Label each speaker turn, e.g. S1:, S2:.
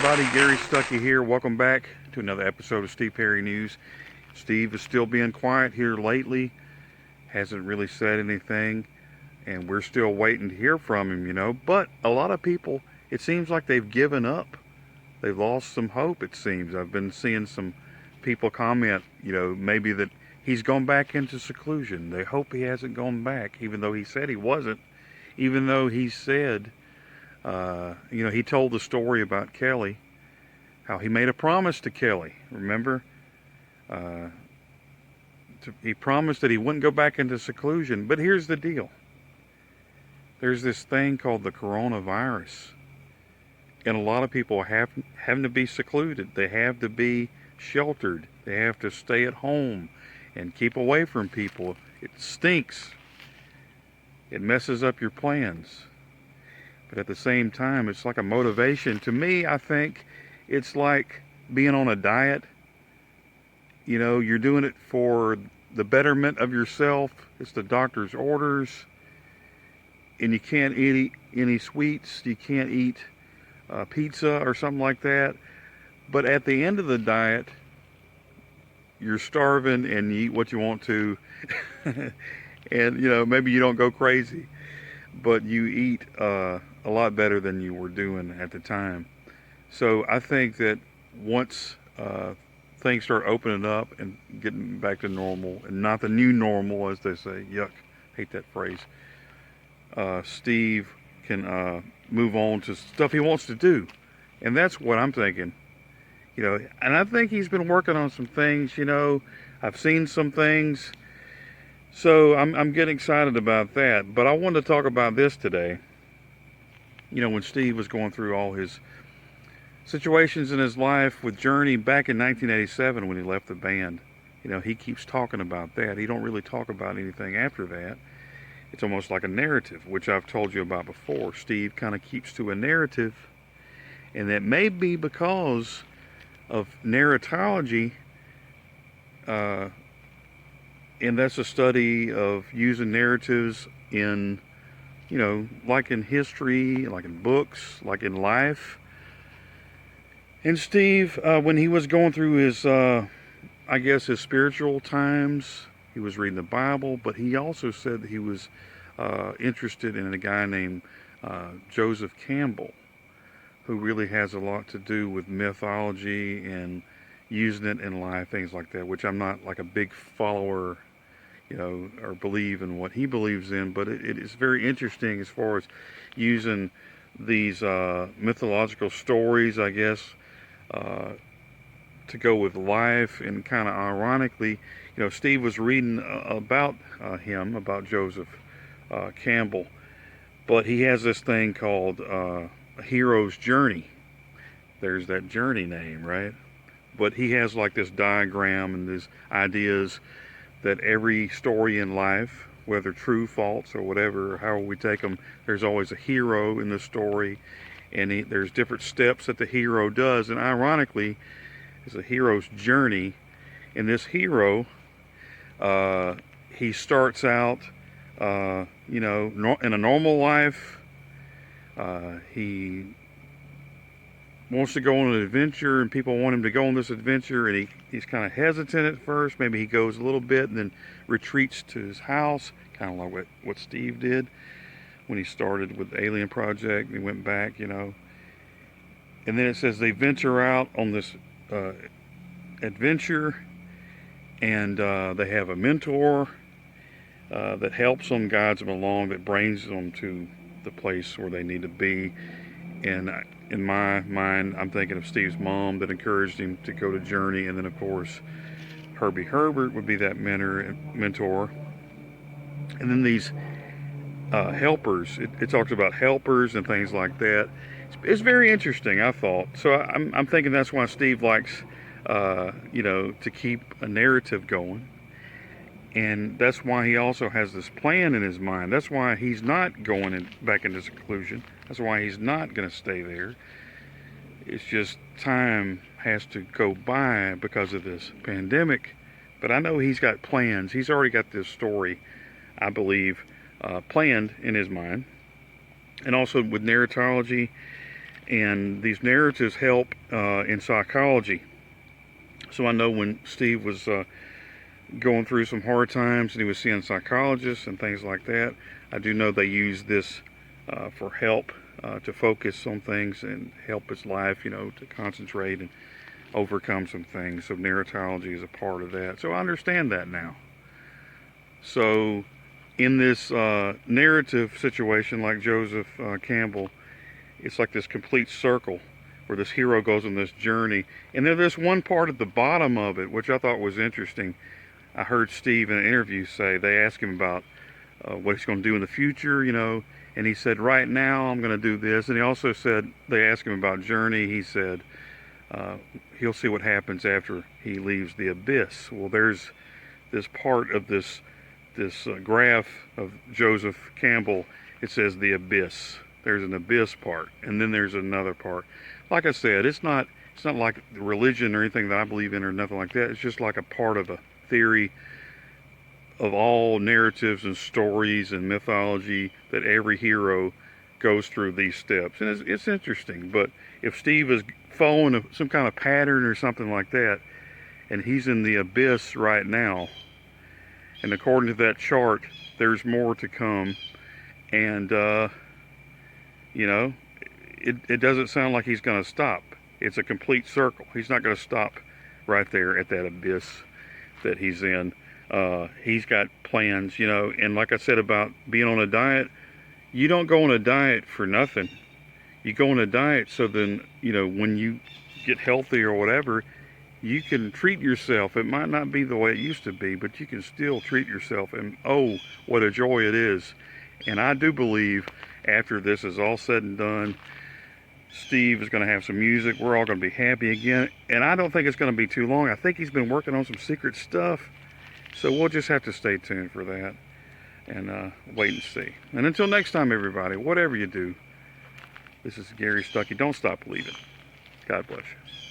S1: everybody, Gary Stuckey here. Welcome back to another episode of Steve Perry News. Steve is still being quiet here lately, hasn't really said anything, and we're still waiting to hear from him, but a lot of people, it seems like they've given up. They've lost some hope, it seems. I've been seeing some people comment, maybe that he's gone back into seclusion. They hope he hasn't gone back, even though he said he wasn't, even though he said he told the story about Kelly, how he made a promise to Kelly. Remember? He promised that he wouldn't go back into seclusion. But here's the deal. There's this thing called the coronavirus. And a lot of people have to be secluded. They have to be sheltered. They have to stay at home and keep away from people. It stinks. It messes up your plans. But at the same time, it's like a motivation. To me, I think it's like being on a diet. You're doing it for the betterment of yourself. It's the doctor's orders. And you can't eat any sweets. You can't eat pizza or something like that. But at the end of the diet, you're starving and you eat what you want to. And, maybe you don't go crazy. But you eat a lot better than you were doing at the time. So I think that once things start opening up and getting back to normal, and not the new normal, as they say, yuck, hate that phrase, Steve can move on to stuff he wants to do. And that's what I'm thinking. And I think he's been working on some things, I've seen some things. So I'm getting excited about that. But I wanted to talk about this today. When Steve was going through all his situations in his life with Journey back in 1987 when he left the band. He keeps talking about that. He don't really talk about anything after that. It's almost like a narrative, which I've told you about before. Steve kind of keeps to a narrative. And that may be because of narratology. And that's a study of using narratives in, like in history, like in books, like in life. And Steve, when he was going through his, his spiritual times, he was reading the Bible, but he also said that he was interested in a guy named Joseph Campbell, who really has a lot to do with mythology and using it in life, things like that, which I'm not like a big follower, or believe in what he believes in, but it is very interesting as far as using these mythological stories, I guess, to go with life. And kind of ironically, Steve was reading about him, about Joseph Campbell, but he has this thing called A Hero's Journey. There's that journey name, right? But he has like this diagram and these ideas that every story in life, whether true, false, or whatever, or however we take them, there's always a hero in the story, and there's different steps that the hero does. And ironically, it's a hero's journey. And this hero, he starts out, in a normal life. He wants to go on an adventure, and people want him to go on this adventure, and he's kind of hesitant at first. Maybe he goes a little bit and then retreats to his house, kind of like what Steve did when he started with the Alien Project. He went back, and then it says they venture out on this adventure, and they have a mentor that helps them, guides them along, that brings them to the place where they need to be. And in my mind, I'm thinking of Steve's mom that encouraged him to go to Journey. And then, of course, Herbie Herbert would be that mentor. And then these helpers. It talks about helpers and things like that. It's very interesting, I thought. So I'm thinking that's why Steve likes, to keep a narrative going. And that's why he also has this plan in his mind. That's why he's not going back into seclusion. That's why he's not going to stay there. It's just time has to go by because of this pandemic. But I know he's got plans. He's already got this story, I believe, planned in his mind. And also with narratology And these narratives help in psychology. So I know when Steve was going through some hard times and he was seeing psychologists and things like that, I do know they use this for help, to focus on things and help his life, to concentrate and overcome some things. So narratology is a part of that. So I understand that now. So in this narrative situation like Joseph Campbell, it's like this complete circle where this hero goes on this journey. And then there's one part at the bottom of it, which I thought was interesting. I heard Steve in an interview say, they asked him about what he's going to do in the future, and he said, right now I'm going to do this. And he also said, they asked him about journey. He said, he'll see what happens after he leaves the abyss. Well, there's this part of this graph of Joseph Campbell. It says the abyss. There's an abyss part, and then there's another part. Like I said, it's not like religion or anything that I believe in or nothing like that. It's just like a part of a theory of all narratives and stories and mythology, that every hero goes through these steps. And it's interesting. But if Steve is following some kind of pattern or something like that, and he's in the abyss right now, and according to that chart, there's more to come. And it doesn't sound like he's going to stop. It's a complete circle. He's not going to stop right there at that abyss that he's in. He's got plans, and like I said about being on a diet, you don't go on a diet for nothing. You go on a diet so then, when you get healthy or whatever, you can treat yourself. It might not be the way it used to be, but you can still treat yourself, and oh, what a joy it is. And I do believe after this is all said and done, Steve is going to have some music. We're all going to be happy again. And I don't think it's going to be too long. I think he's been working on some secret stuff. So we'll just have to stay tuned for that and wait and see. And until next time, everybody, whatever you do, this is Gary Stuckey. Don't stop believing. God bless you.